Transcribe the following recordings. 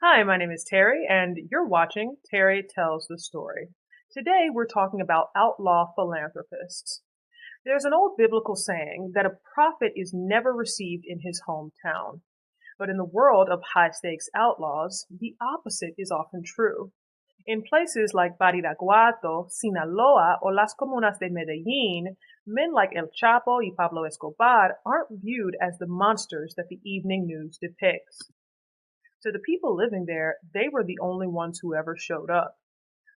Hi, my name is Terry, and you're watching Terry Tells the Story. Today, we're talking about outlaw philanthropists. There's an old biblical saying that a prophet is never received in his hometown. But in the world of high stakes outlaws, the opposite is often true. In places like Badiraguato, Sinaloa, or Las Comunas de Medellín, men like El Chapo y Pablo Escobar aren't viewed as the monsters that the evening news depicts. To the people living there, they were the only ones who ever showed up.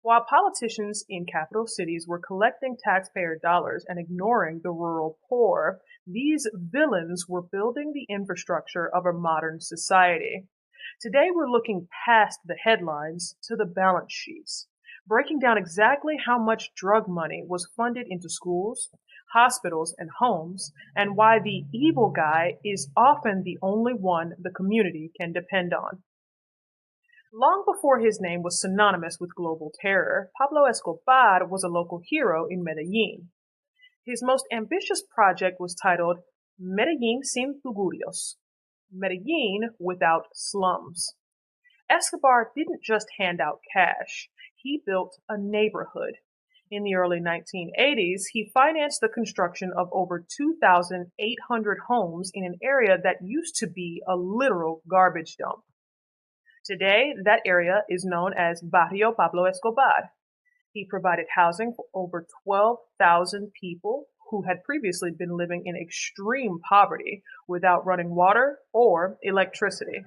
While politicians in capital cities were collecting taxpayer dollars and ignoring the rural poor, these villains were building the infrastructure of a modern society. Today, we're looking past the headlines to the balance sheets, breaking down exactly how much drug money was funded into schools, hospitals, and homes, and why the evil guy is often the only one the community can depend on. Long before his name was synonymous with global terror, Pablo Escobar was a local hero in Medellin. His most ambitious project was titled Medellin sin tugurios, Medellin without slums. Escobar didn't just hand out cash, he built a neighborhood. In the early 1980s, he financed the construction of over 2,800 homes in an area that used to be a literal garbage dump. Today, that area is known as Barrio Pablo Escobar. He provided housing for over 12,000 people who had previously been living in extreme poverty without running water or electricity.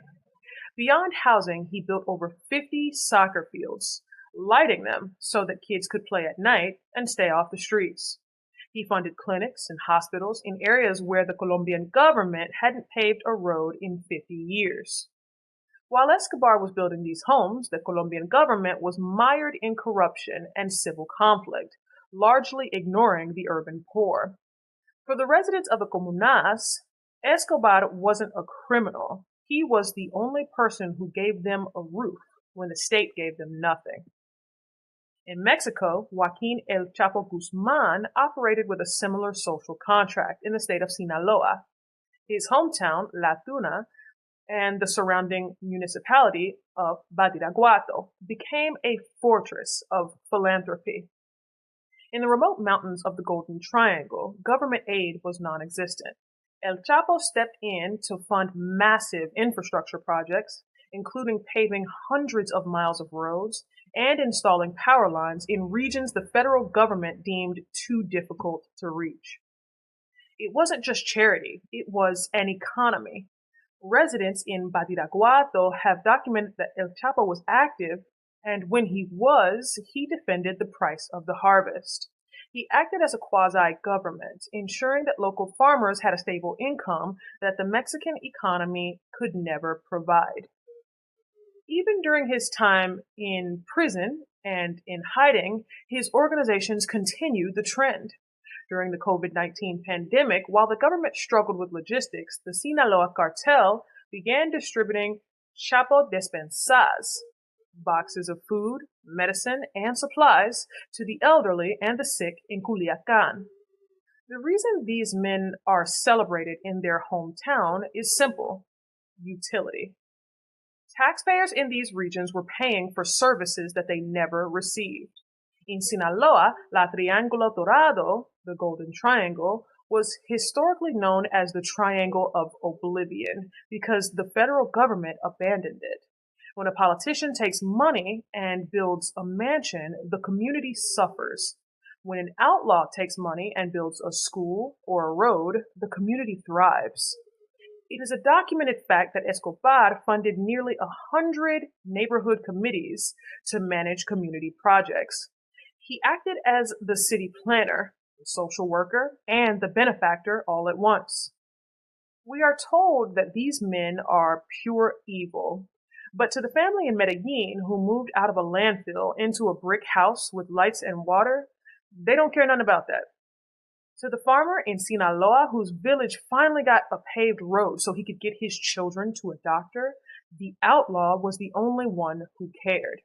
Beyond housing, he built over 50 soccer fields, lighting them so that kids could play at night and stay off the streets. He funded clinics and hospitals in areas where the Colombian government hadn't paved a road in 50 years. While Escobar was building these homes, the Colombian government was mired in corruption and civil conflict, largely ignoring the urban poor. For the residents of the comunas, Escobar wasn't a criminal. He was the only person who gave them a roof when the state gave them nothing. In Mexico, Joaquin El Chapo Guzman operated with a similar social contract in the state of Sinaloa. His hometown, La Tuna, and the surrounding municipality of Badiraguato became a fortress of philanthropy. In the remote mountains of the Golden Triangle, government aid was non-existent. El Chapo stepped in to fund massive infrastructure projects, including paving hundreds of miles of roads and installing power lines in regions the federal government deemed too difficult to reach. It wasn't just charity, it was an economy. Residents in Badiraguato have documented that El Chapo was active, and when he was, he defended the price of the harvest. He acted as a quasi-government, ensuring that local farmers had a stable income that the Mexican economy could never provide. Even during his time in prison and in hiding, his organizations continued the trend. During the COVID-19 pandemic, while the government struggled with logistics, the Sinaloa cartel began distributing Chapo despensas, boxes of food, medicine, and supplies to the elderly and the sick in Culiacan. The reason these men are celebrated in their hometown is simple: utility. Taxpayers in these regions were paying for services that they never received. In Sinaloa, La Triángulo Dorado, the Golden Triangle, was historically known as the Triangle of Oblivion because the federal government abandoned it. When a politician takes money and builds a mansion, the community suffers. When an outlaw takes money and builds a school or a road, the community thrives. It is a documented fact that Escobar funded nearly 100 neighborhood committees to manage community projects. He acted as the city planner, the social worker, and the benefactor all at once. We are told that these men are pure evil, but to the family in Medellin who moved out of a landfill into a brick house with lights and water, they don't care nothing about that. To the farmer in Sinaloa whose village finally got a paved road so he could get his children to a doctor, the outlaw was the only one who cared.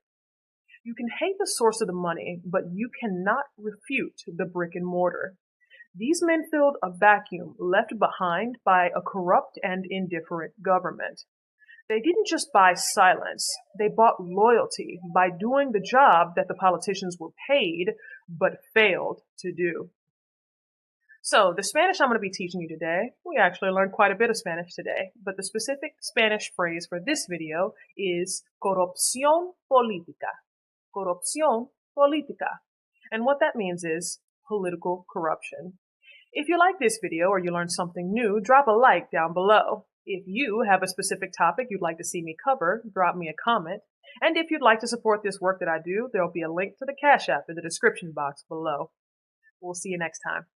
You can hate the source of the money, but you cannot refute the brick and mortar. These men filled a vacuum left behind by a corrupt and indifferent government. They didn't just buy silence, they bought loyalty by doing the job that the politicians were paid but failed to do. So, the Spanish I'm going to be teaching you today, we actually learned quite a bit of Spanish today, but the specific Spanish phrase for this video is corrupción política. Corrupción política. And what that means is political corruption. If you like this video or you learned something new, drop a like down below. If you have a specific topic you'd like to see me cover, drop me a comment. And if you'd like to support this work that I do, there'll be a link to the Cash App in the description box below. We'll see you next time.